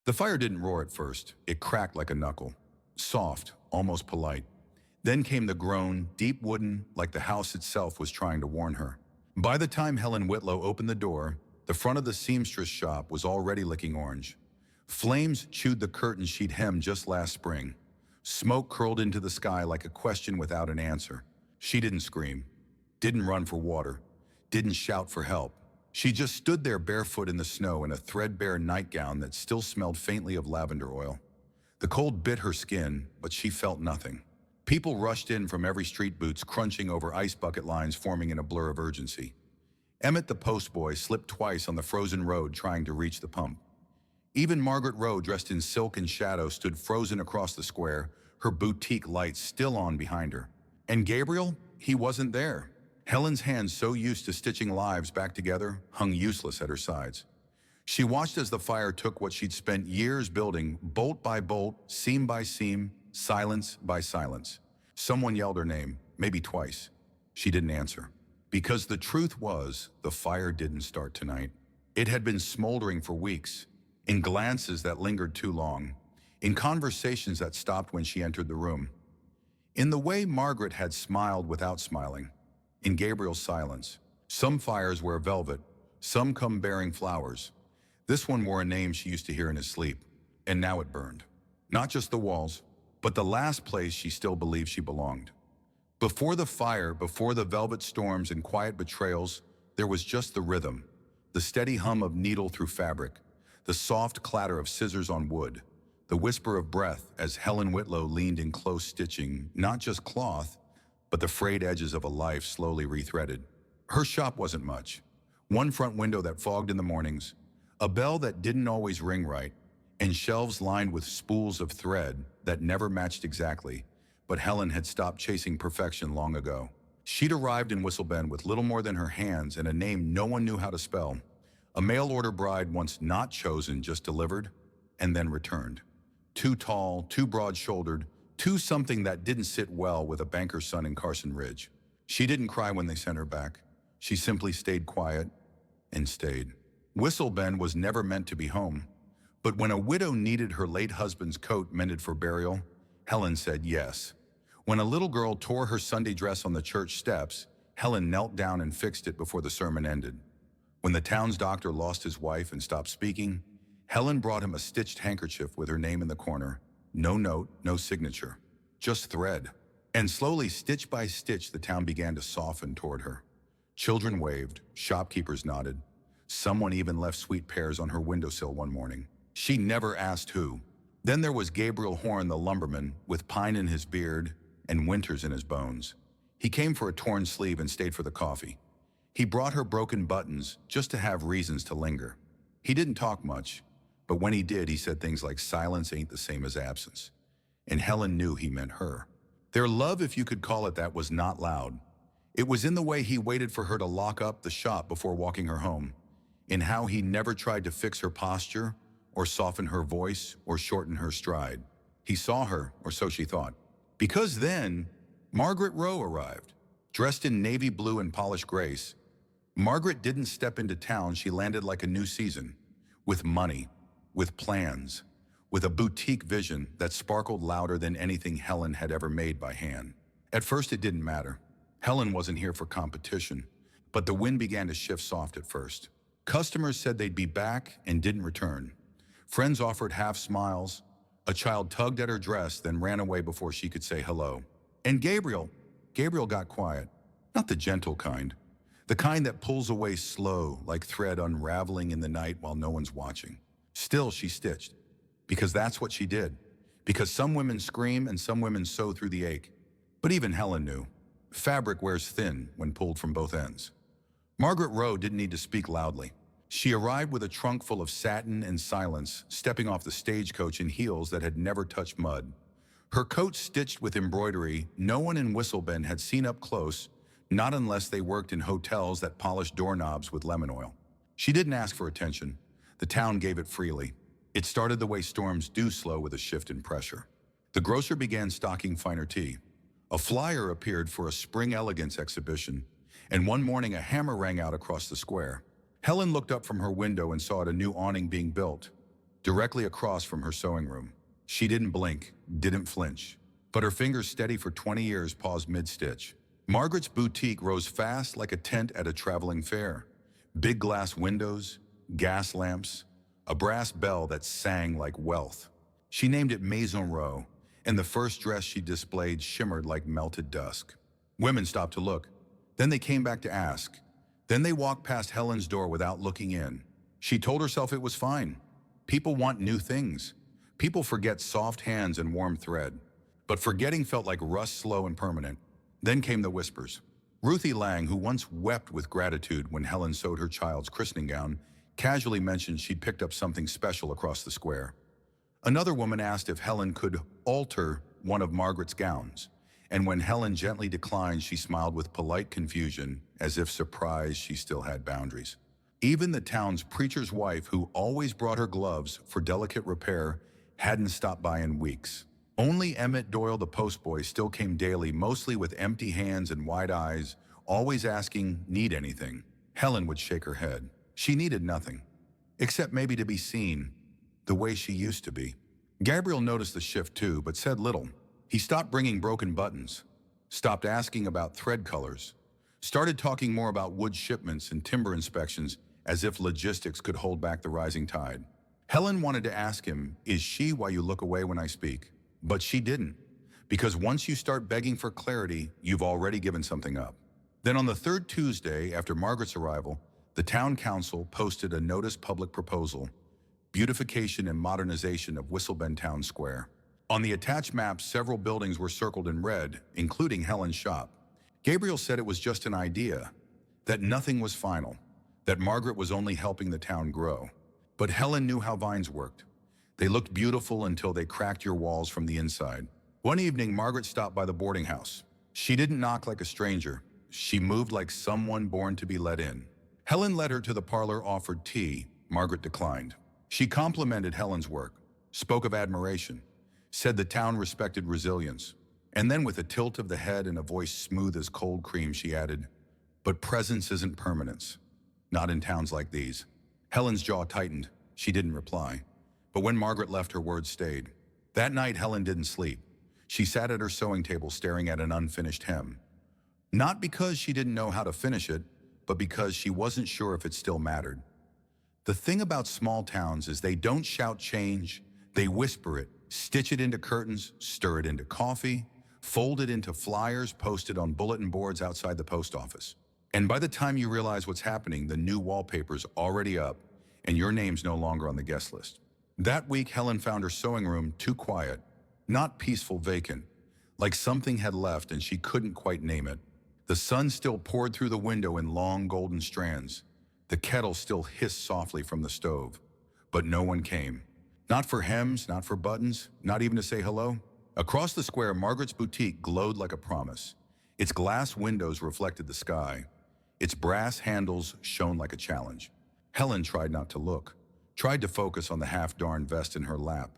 The fire didn't roar at first. It cracked like a knuckle. Soft, almost polite. Then came the groan, deep wooden, like the house itself was trying to warn her. By the time Helen Whitlow opened the door, the front of the seamstress shop was already licking orange. Flames chewed the curtains she'd hemmed just last spring. Smoke curled into the sky like a question without an answer. She didn't scream, didn't run for water, didn't shout for help. She just stood there barefoot in the snow in a threadbare nightgown that still smelled faintly of lavender oil. The cold bit her skin, but she felt nothing. People rushed in from every street, boots crunching over ice bucket lines forming in a blur of urgency. Emmett the postboy slipped twice on the frozen road trying to reach the pump. Even Margaret Rowe, dressed in silk and shadow, stood frozen across the square, her boutique lights still on behind her. And Gabriel? He wasn't there. Helen's hands, so used to stitching lives back together, hung useless at her sides. She watched as the fire took what she'd spent years building, bolt by bolt, seam by seam, silence by silence. Someone yelled her name, maybe twice. She didn't answer. Because the truth was, the fire didn't start tonight. It had been smoldering for weeks, in glances that lingered too long, in conversations that stopped when she entered the room, in the way Margaret had smiled without smiling, in Gabriel's silence. Some fires wear velvet, some come bearing flowers. This one wore a name she used to hear in his sleep, and now it burned. Not just the walls, but the last place she still believed she belonged. Before the fire, before the velvet storms and quiet betrayals, there was just the rhythm, the steady hum of needle through fabric, the soft clatter of scissors on wood, the whisper of breath as Helen Whitlow leaned in close stitching, not just cloth, but the frayed edges of a life slowly rethreaded. Her shop wasn't much. One front window that fogged in the mornings, a bell that didn't always ring right, and shelves lined with spools of thread that never matched exactly, but Helen had stopped chasing perfection long ago. She'd arrived in Whistle Bend with little more than her hands and a name no one knew how to spell. A mail-order bride once not chosen, just delivered, and then returned. Too tall, too broad-shouldered, too something that didn't sit well with a banker's son in Carson Ridge. She didn't cry when they sent her back. She simply stayed quiet and stayed. Whistle Bend was never meant to be home. But when a widow needed her late husband's coat mended for burial, Helen said yes. When a little girl tore her Sunday dress on the church steps, Helen knelt down and fixed it before the sermon ended. When the town's doctor lost his wife and stopped speaking, Helen brought him a stitched handkerchief with her name in the corner. No note, no signature, just thread. And slowly, stitch by stitch, the town began to soften toward her. Children waved, shopkeepers nodded. Someone even left sweet pears on her windowsill one morning. She never asked who. Then there was Gabriel Horn, the lumberman, with pine in his beard and winters in his bones. He came for a torn sleeve and stayed for the coffee. He brought her broken buttons just to have reasons to linger. He didn't talk much, but when he did, he said things like silence ain't the same as absence. And Helen knew he meant her. Their love, if you could call it that, was not loud. It was in the way he waited for her to lock up the shop before walking her home, in how he never tried to fix her posture or soften her voice or shorten her stride. He saw her, or so she thought. Because then, Margaret Rowe arrived, dressed in navy blue and polished grace. Margaret didn't step into town, she landed like a new season, with money, with plans, with a boutique vision that sparkled louder than anything Helen had ever made by hand. At first it didn't matter. Helen wasn't here for competition, but the wind began to shift soft at first. Customers said they'd be back and didn't return. Friends offered half smiles. A child tugged at her dress, then ran away before she could say hello. And Gabriel got quiet. Not the gentle kind. The kind that pulls away slow, like thread unraveling in the night while no one's watching. Still, she stitched. Because that's what she did. Because some women scream and some women sew through the ache. But even Helen knew. Fabric wears thin when pulled from both ends. Margaret Rowe didn't need to speak loudly. She arrived with a trunk full of satin and silence, stepping off the stagecoach in heels that had never touched mud. Her coat stitched with embroidery no one in Whistle Bend had seen up close, not unless they worked in hotels that polished doorknobs with lemon oil. She didn't ask for attention. The town gave it freely. It started the way storms do slow with a shift in pressure. The grocer began stocking finer tea. A flyer appeared for a Spring Elegance exhibition, and one morning a hammer rang out across the square. Helen looked up from her window and saw a new awning being built. directly across from her sewing room. She didn't blink, didn't flinch, but her fingers, steady for 20 years, paused mid-stitch. Margaret's boutique rose fast like a tent at a traveling fair. Big glass windows, gas lamps, a brass bell that sang like wealth. She named it Maison Rowe, and the first dress she displayed shimmered like melted dusk. Women stopped to look. Then they came back to ask. Then they walked past Helen's door without looking in. She told herself it was fine. People want new things. People forget soft hands and warm thread. But forgetting felt like rust, slow and permanent. Then came the whispers. Ruthie Lang, who once wept with gratitude when Helen sewed her child's christening gown, casually mentioned she'd picked up something special across the square. Another woman asked if Helen could alter one of Margaret's gowns, and when Helen gently declined, she smiled with polite confusion, as if surprised she still had boundaries. Even the town's preacher's wife, who always brought her gloves for delicate repair, hadn't stopped by in weeks. Only Emmett Doyle, the postboy, still came daily, mostly with empty hands and wide eyes, always asking, "Need anything?" Helen would shake her head. She needed nothing, except maybe to be seen, the way she used to be. Gabriel noticed the shift too, but said little. He stopped bringing broken buttons, stopped asking about thread colors, started talking more about wood shipments and timber inspections, as if logistics could hold back the rising tide. Helen wanted to ask him, "Is she why you look away when I speak?" But she didn't, because once you start begging for clarity, you've already given something up. Then on the third Tuesday after Margaret's arrival, the town council posted a notice public proposal, beautification and modernization of Whistlebend Town Square. On the attached map, several buildings were circled in red, including Helen's shop. Gabriel said it was just an idea, that nothing was final, that Margaret was only helping the town grow. But Helen knew how vines worked. They looked beautiful until they cracked your walls from the inside. One evening, Margaret stopped by the boarding house. She didn't knock like a stranger. She moved like someone born to be let in. Helen led her to the parlor, offered tea. Margaret declined. She complimented Helen's work, spoke of admiration, said the town respected resilience. And then with a tilt of the head and a voice smooth as cold cream, she added, "But presence isn't permanence. Not in towns like these." Helen's jaw tightened. She didn't reply. But when Margaret left, her words stayed. That night, Helen didn't sleep. She sat at her sewing table staring at an unfinished hem. Not because she didn't know how to finish it, but because she wasn't sure if it still mattered. The thing about small towns is they don't shout change, they whisper it, stitch it into curtains, stir it into coffee, fold it into flyers posted on bulletin boards outside the post office. And by the time you realize what's happening, the new wallpaper's already up and your name's no longer on the guest list. That week, Helen found her sewing room too quiet, not peaceful, vacant, like something had left and she couldn't quite name it. The sun still poured through the window in long golden strands. The kettle still hissed softly from the stove. But no one came. Not for hems, not for buttons, not even to say hello. Across the square, Margaret's boutique glowed like a promise. Its glass windows reflected the sky. Its brass handles shone like a challenge. Helen tried not to look, tried to focus on the half-darned vest in her lap.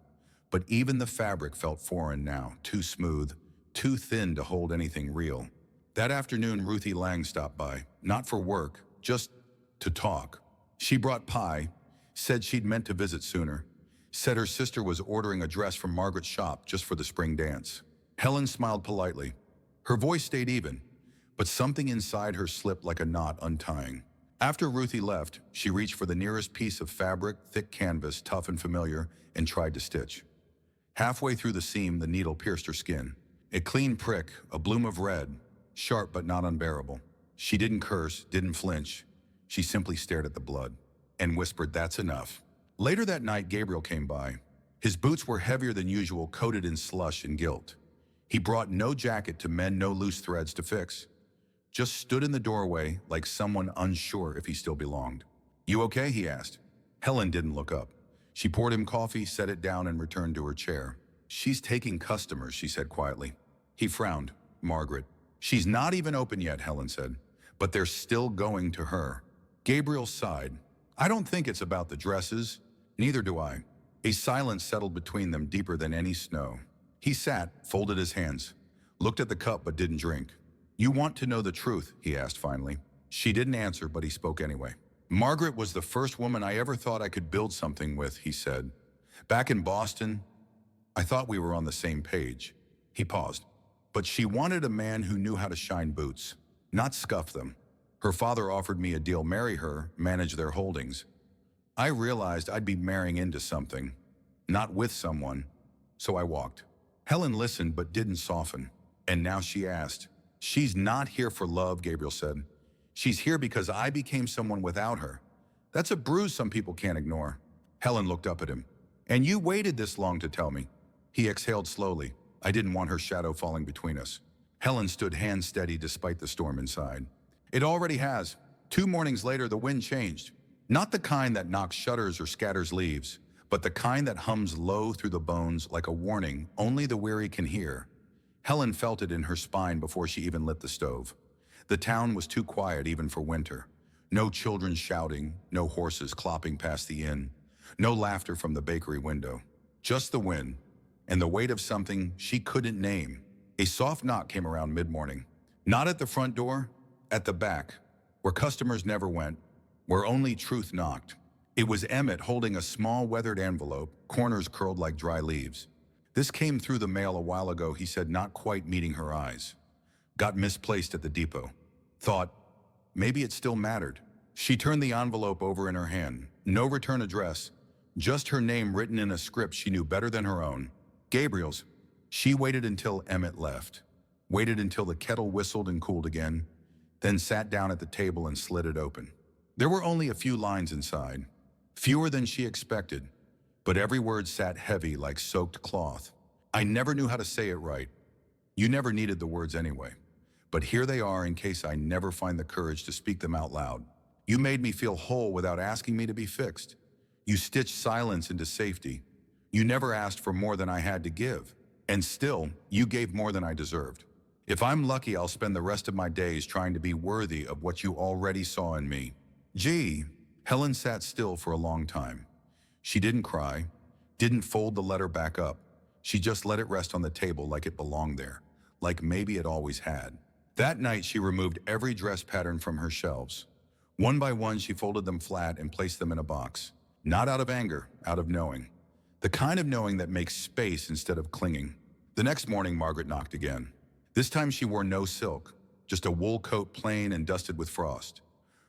But even the fabric felt foreign now, too smooth, too thin to hold anything real. That afternoon, Ruthie Lang stopped by, not for work, just to talk. She brought pie, said she'd meant to visit sooner, said her sister was ordering a dress from Margaret's shop just for the spring dance. Helen smiled politely. Her voice stayed even, but something inside her slipped like a knot untying. After Ruthie left, she reached for the nearest piece of fabric, thick canvas, tough and familiar, and tried to stitch. Halfway through the seam, the needle pierced her skin. A clean prick, a bloom of red, sharp but not unbearable. She didn't curse, didn't flinch. She simply stared at the blood and whispered, "That's enough." Later that night, Gabriel came by. His boots were heavier than usual, coated in slush and gilt. He brought no jacket to mend, no loose threads to fix. Just stood in the doorway like someone unsure if he still belonged. "You okay?" he asked. Helen didn't look up. She poured him coffee, set it down, and returned to her chair. "She's taking customers," she said quietly. He frowned. "Margaret." "She's not even open yet," Helen said. "But they're still going to her." Gabriel sighed. "I don't think it's about the dresses. Neither do I." A silence settled between them, deeper than any snow. He sat, folded his hands, looked at the cup but didn't drink. "You want to know the truth?" he asked finally. She didn't answer, but he spoke anyway. "Margaret was the first woman I ever thought I could build something with," he said. Back in Boston, I thought we were on the same page. He paused. But she wanted a man who knew how to shine boots, not scuff them. Her father offered me a deal, marry her, manage their holdings. I realized I'd be marrying into something, not with someone, so I walked. Helen listened but didn't soften. And now she asked. She's not here for love, Gabriel said. She's here because I became someone without her. That's a bruise some people can't ignore. Helen looked up at him. And you waited this long to tell me. He exhaled slowly. I didn't want her shadow falling between us. Helen stood hand steady despite the storm inside. It already has. 2 mornings later, the wind changed. Not the kind that knocks shutters or scatters leaves, but the kind that hums low through the bones like a warning only the weary can hear. Helen felt it in her spine before she even lit the stove. The town was too quiet even for winter. No children shouting, no horses clopping past the inn, no laughter from the bakery window. Just the wind, and the weight of something she couldn't name. A soft knock came around mid-morning. Not at the front door, at the back, where customers never went, where only truth knocked. It was Emmett holding a small weathered envelope, corners curled like dry leaves. This came through the mail a while ago, he said, not quite meeting her eyes. Got misplaced at the depot. Thought, maybe it still mattered. She turned the envelope over in her hand. No return address, just her name written in a script she knew better than her own. Gabriel's. She waited until Emmett left, waited until the kettle whistled and cooled again, then sat down at the table and slid it open. There were only a few lines inside, fewer than she expected, but every word sat heavy like soaked cloth. I never knew how to say it right. You never needed the words anyway, but here they are in case I never find the courage to speak them out loud. You made me feel whole without asking me to be fixed. You stitched silence into safety. You never asked for more than I had to give, and still, you gave more than I deserved. If I'm lucky, I'll spend the rest of my days trying to be worthy of what you already saw in me. Gee, Helen sat still for a long time. She didn't cry, didn't fold the letter back up. She just let it rest on the table like it belonged there, like maybe it always had. That night, she removed every dress pattern from her shelves. One by one, she folded them flat and placed them in a box. Not out of anger, out of knowing. The kind of knowing that makes space instead of clinging. The next morning, Margaret knocked again. This time she wore no silk, just a wool coat plain and dusted with frost.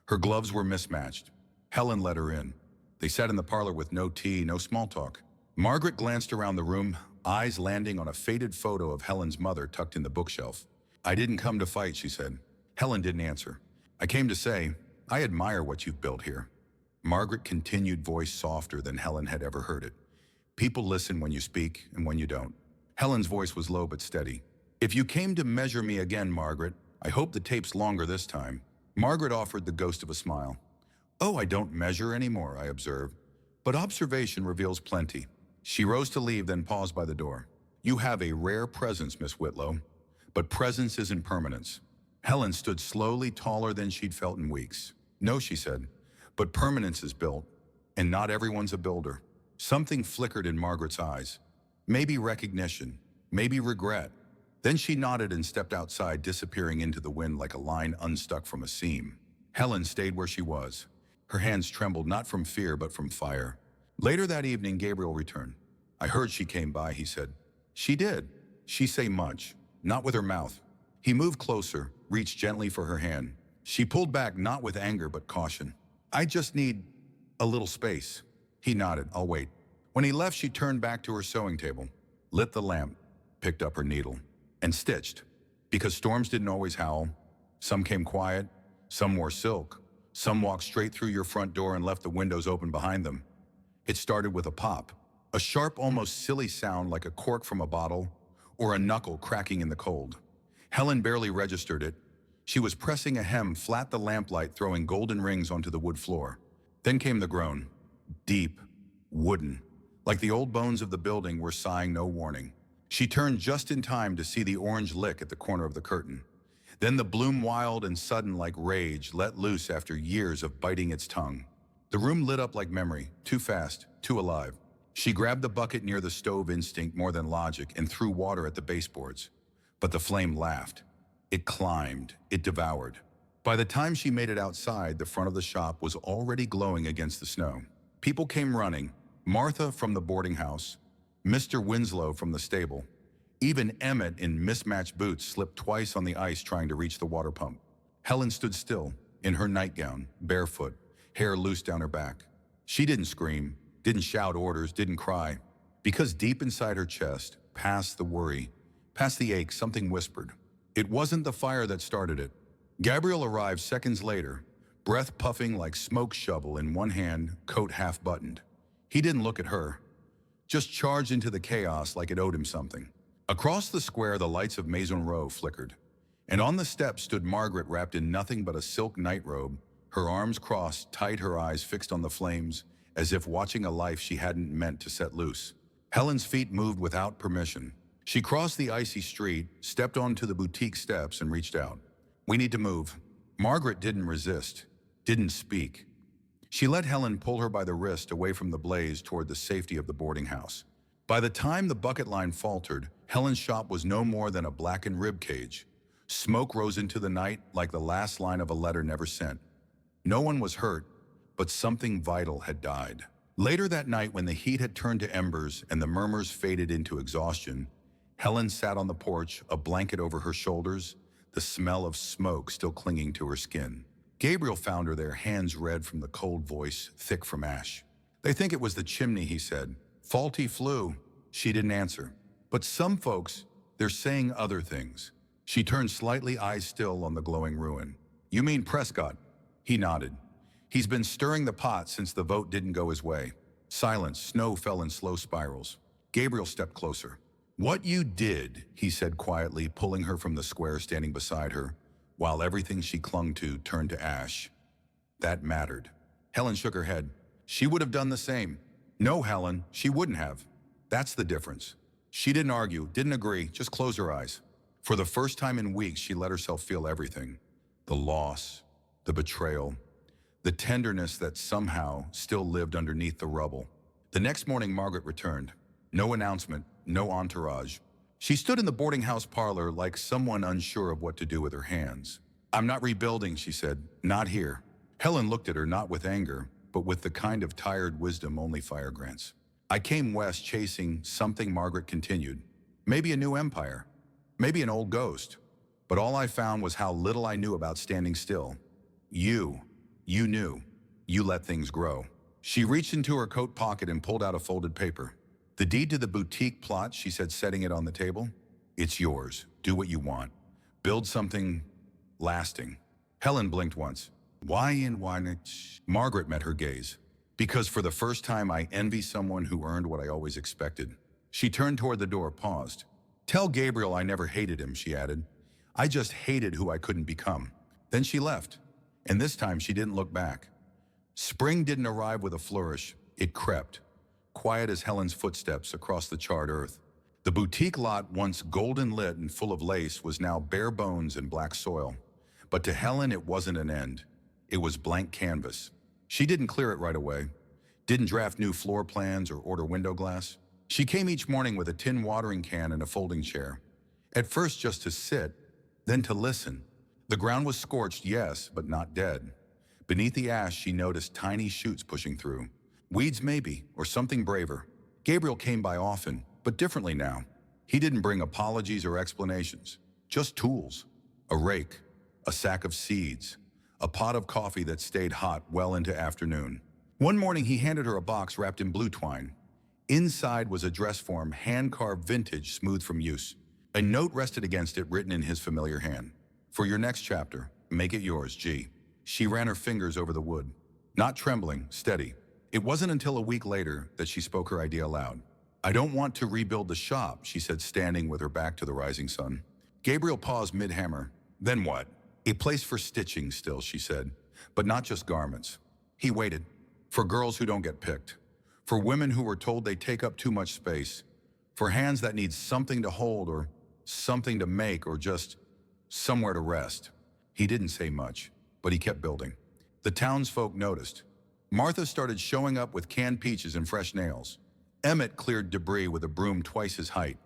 Her gloves were mismatched. Helen let her in. They sat in the parlor with no tea, no small talk. Margaret glanced around the room, eyes landing on a faded photo of Helen's mother tucked in the bookshelf. I didn't come to fight, she said. Helen didn't answer. I came to say, I admire what you've built here. Margaret continued, voice softer than Helen had ever heard it. People listen when you speak and when you don't. Helen's voice was low but steady. If you came to measure me again, Margaret, I hope the tape's longer this time. Margaret offered the ghost of a smile. Oh, I don't measure anymore, I observed. But observation reveals plenty. She rose to leave, then paused by the door. You have a rare presence, Miss Whitlow. But presence isn't permanence. Helen stood slowly, taller than she'd felt in weeks. No, she said, but permanence is built, and not everyone's a builder. Something flickered in Margaret's eyes. Maybe recognition, maybe regret. Then she nodded and stepped outside, disappearing into the wind like a line unstuck from a seam. Helen stayed where she was. Her hands trembled not from fear but from fire. Later that evening, Gabriel returned. I heard she came by, he said. She did. She say much, not with her mouth. He moved closer, reached gently for her hand. She pulled back, not with anger but caution. I just need a little space. He nodded. I'll wait. When he left, she turned back to her sewing table, lit the lamp, picked up her needle, and stitched. Because storms didn't always howl. Some came quiet, some wore silk, some walked straight through your front door and left the windows open behind them. It started with a pop, a sharp, almost silly sound like a cork from a bottle or a knuckle cracking in the cold. Helen barely registered it. She was pressing a hem flat the lamplight, throwing golden rings onto the wood floor. Then came the groan, deep, wooden, like the old bones of the building were sighing no warning. She turned just in time to see the orange lick at the corner of the curtain. Then the bloom, wild and sudden like rage, let loose after years of biting its tongue. The room lit up like memory, too fast, too alive. She grabbed the bucket near the stove, instinct more than logic, and threw water at the baseboards. But the flame laughed. It climbed, it devoured. By the time she made it outside, the front of the shop was already glowing against the snow. People came running, Martha from the boarding house, Mr. Winslow from the stable. Even Emmett in mismatched boots slipped twice on the ice trying to reach the water pump. Helen stood still, in her nightgown, barefoot, hair loose down her back. She didn't scream, didn't shout orders, didn't cry. Because deep inside her chest, past the worry, past the ache, something whispered. It wasn't the fire that started it. Gabriel arrived seconds later, breath puffing like smoke shovel in one hand, coat half buttoned. He didn't look at her, just charged into the chaos like it owed him something. Across the square, the lights of Maison Row flickered, and on the steps stood Margaret wrapped in nothing but a silk nightrobe, her arms crossed, tight, her eyes fixed on the flames, as if watching a life she hadn't meant to set loose. Helen's feet moved without permission. She crossed the icy street, stepped onto the boutique steps, and reached out. "We need to move." Margaret didn't resist, didn't speak. She let Helen pull her by the wrist away from the blaze toward the safety of the boarding house. By the time the bucket line faltered, Helen's shop was no more than a blackened rib cage. Smoke rose into the night like the last line of a letter never sent. No one was hurt, but something vital had died. Later that night, when the heat had turned to embers and the murmurs faded into exhaustion, Helen sat on the porch, a blanket over her shoulders, the smell of smoke still clinging to her skin. Gabriel found her there, hands red from the cold voice, thick from ash. "They think it was the chimney," he said. "Faulty flue." She didn't answer. "But some folks, they're saying other things." She turned slightly, eyes still on the glowing ruin. "You mean Prescott?" He nodded. "He's been stirring the pot since the vote didn't go his way." Silence. Snow fell in slow spirals. Gabriel stepped closer. "What you did," he said quietly, pulling her from the square, standing beside her, while everything she clung to turned to ash. "That mattered." Helen shook her head. "She would have done the same." "No, Helen, she wouldn't have. That's the difference." She didn't argue, didn't agree, just closed her eyes. For the first time in weeks, she let herself feel everything. The loss, the betrayal, the tenderness that somehow still lived underneath the rubble. The next morning, Margaret returned. No announcement, no entourage. She stood in the boarding house parlor like someone unsure of what to do with her hands. "I'm not rebuilding," she said. "Not here." Helen looked at her, not with anger, but with the kind of tired wisdom only fire grants. "I came west chasing something," Margaret continued. "Maybe a new empire. Maybe an old ghost. But all I found was how little I knew about standing still. You knew. You let things grow." She reached into her coat pocket and pulled out a folded paper. "The deed to the boutique plot," she said, setting it on the table. "It's yours. Do what you want. Build something lasting." Helen blinked once. "Why and why not?" Margaret met her gaze. "Because for the first time I envy someone who earned what I always expected." She turned toward the door, paused. "Tell Gabriel I never hated him," she added. "I just hated who I couldn't become." Then she left, and this time she didn't look back. Spring didn't arrive with a flourish. It crept, quiet as Helen's footsteps across the charred earth. The boutique lot, once golden lit and full of lace, was now bare bones and black soil. But to Helen, it wasn't an end. It was blank canvas. She didn't clear it right away, didn't draft new floor plans or order window glass. She came each morning with a tin watering can and a folding chair. At first just to sit, then to listen. The ground was scorched, yes, but not dead. Beneath the ash, she noticed tiny shoots pushing through. Weeds maybe, or something braver. Gabriel came by often, but differently now. He didn't bring apologies or explanations, just tools. A rake, a sack of seeds, a pot of coffee that stayed hot well into afternoon. One morning he handed her a box wrapped in blue twine. Inside was a dress form, hand-carved vintage, smooth from use. A note rested against it, written in his familiar hand. "For your next chapter, make it yours, G." She ran her fingers over the wood. Not trembling, steady. It wasn't until a week later that she spoke her idea aloud. "I don't want to rebuild the shop," she said, standing with her back to the rising sun. Gabriel paused mid-hammer. "Then what?" "A place for stitching still," she said, "but not just garments." He waited. "For girls who don't get picked. For women who were told they take up too much space. For hands that need something to hold or something to make or just somewhere to rest." He didn't say much, but he kept building. The townsfolk noticed. Martha started showing up with canned peaches and fresh nails. Emmett cleared debris with a broom twice his height.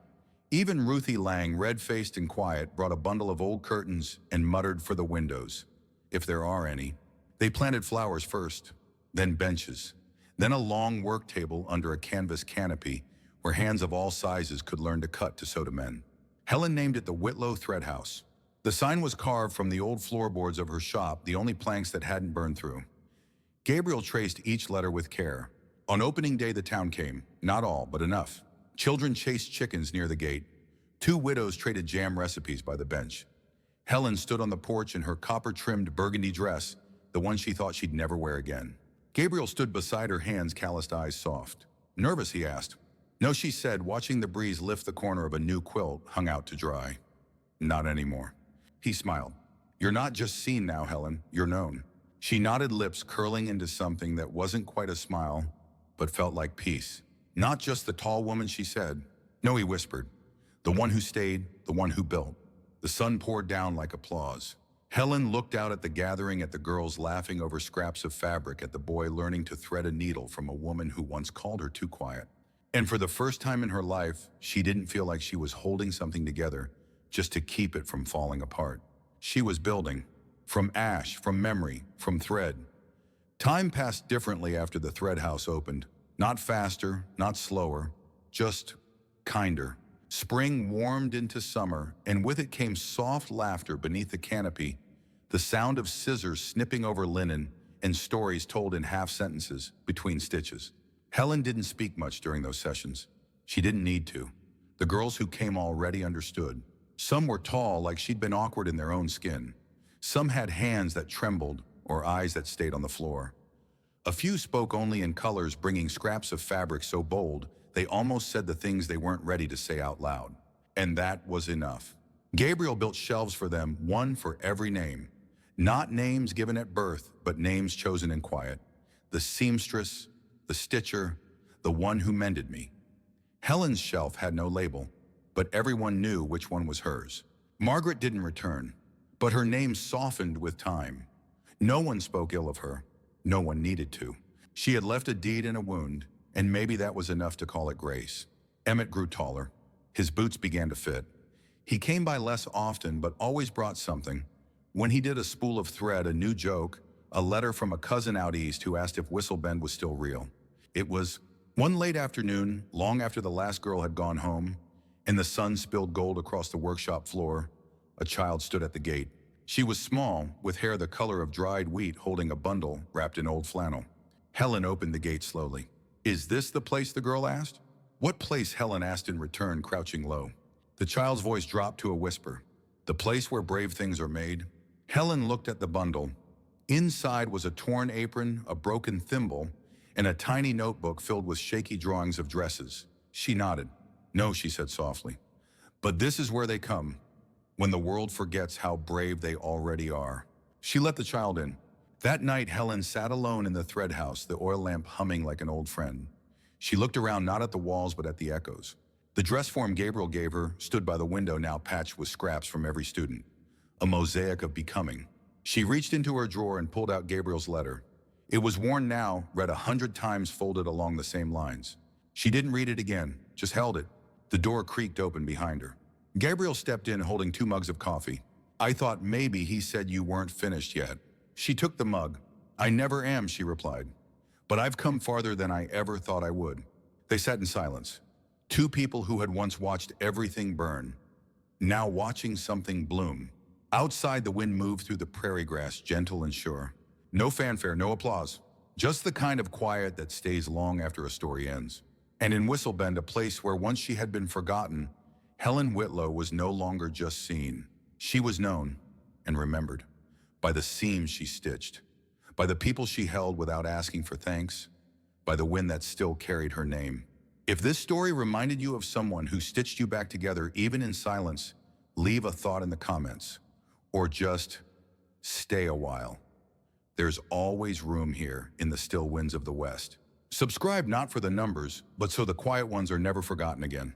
Even Ruthie Lang, red-faced and quiet, brought a bundle of old curtains and muttered for the windows, if there are any. They planted flowers first, then benches, Then a long work table under a canvas canopy where hands of all sizes could learn to cut to sew to men. Helen named it the Whitlow Thread House. The sign was carved from the old floorboards of her shop, the only planks that hadn't burned through. Gabriel traced each letter with care. On opening day, the town came. Not all, but enough. Children chased chickens near the gate. 2 widows traded jam recipes by the bench. Helen stood on the porch in her copper-trimmed burgundy dress, the one she thought she'd never wear again. Gabriel stood beside her, hands, calloused eyes soft. Nervous, he asked. No, she said, watching the breeze lift the corner of a new quilt hung out to dry. Not anymore. He smiled. You're not just seen now, Helen, you're known. She nodded, lips curling into something that wasn't quite a smile, but felt like peace. Not just the tall woman, she said. No, he whispered. The one who stayed, the one who built. The sun poured down like applause. Helen looked out at the gathering, at the girls laughing over scraps of fabric, at the boy learning to thread a needle from a woman who once called her too quiet. And for the first time in her life, she didn't feel like she was holding something together just to keep it from falling apart. She was building. From ash, from memory, from thread. Time passed differently after the Thread House opened. Not faster, not slower, just kinder. Spring warmed into summer, and with it came soft laughter beneath the canopy, the sound of scissors snipping over linen, and stories told in half sentences between stitches. Helen didn't speak much during those sessions. She didn't need to. The girls who came already understood. Some were tall, like she'd been awkward in their own skin. Some had hands that trembled or eyes that stayed on the floor. A few spoke only in colors, bringing scraps of fabric so bold they almost said the things they weren't ready to say out loud. And that was enough. Gabriel built shelves for them, one for every name. Not names given at birth, but names chosen in quiet. The seamstress, the stitcher, the one who mended me. Helen's shelf had no label, but everyone knew which one was hers. Margaret didn't return, but her name softened with time. No one spoke ill of her. No one needed to. She had left a deed and a wound, and maybe that was enough to call it grace. Emmett grew taller. His boots began to fit. He came by less often, but always brought something. When he did a spool of thread, a new joke, a letter from a cousin out east who asked if Whistlebend was still real. It was one late afternoon, long after the last girl had gone home, and the sun spilled gold across the workshop floor. A child stood at the gate. She was small, with hair the color of dried wheat, holding a bundle wrapped in old flannel. Helen opened the gate slowly. Is this the place, the girl asked? What place, Helen asked in return, crouching low. The child's voice dropped to a whisper. The place where brave things are made. Helen looked at the bundle. Inside was a torn apron, a broken thimble, and a tiny notebook filled with shaky drawings of dresses. She nodded. No, she said softly. But this is where they come, when the world forgets how brave they already are. She let the child in. That night, Helen sat alone in the Thread House, the oil lamp humming like an old friend. She looked around, not at the walls, but at the echoes. The dress form Gabriel gave her stood by the window, now patched with scraps from every student. A mosaic of becoming. She reached into her drawer and pulled out Gabriel's letter. It was worn now, read 100 times, folded along the same lines. She didn't read it again, just held it. The door creaked open behind her. Gabriel stepped in holding 2 mugs of coffee. I thought maybe he said you weren't finished yet. She took the mug. I never am, she replied. But I've come farther than I ever thought I would. They sat in silence. 2 people who had once watched everything burn, now watching something bloom. Outside, the wind moved through the prairie grass, gentle and sure. No fanfare, no applause. Just the kind of quiet that stays long after a story ends. And in Whistlebend, a place where once she had been forgotten, Helen Whitlow was no longer just seen. She was known and remembered. By the seams she stitched, by the people she held without asking for thanks, by the wind that still carried her name. If this story reminded you of someone who stitched you back together, even in silence, leave a thought in the comments, or just stay a while. There's always room here in the still winds of the West. Subscribe not for the numbers, but so the quiet ones are never forgotten again.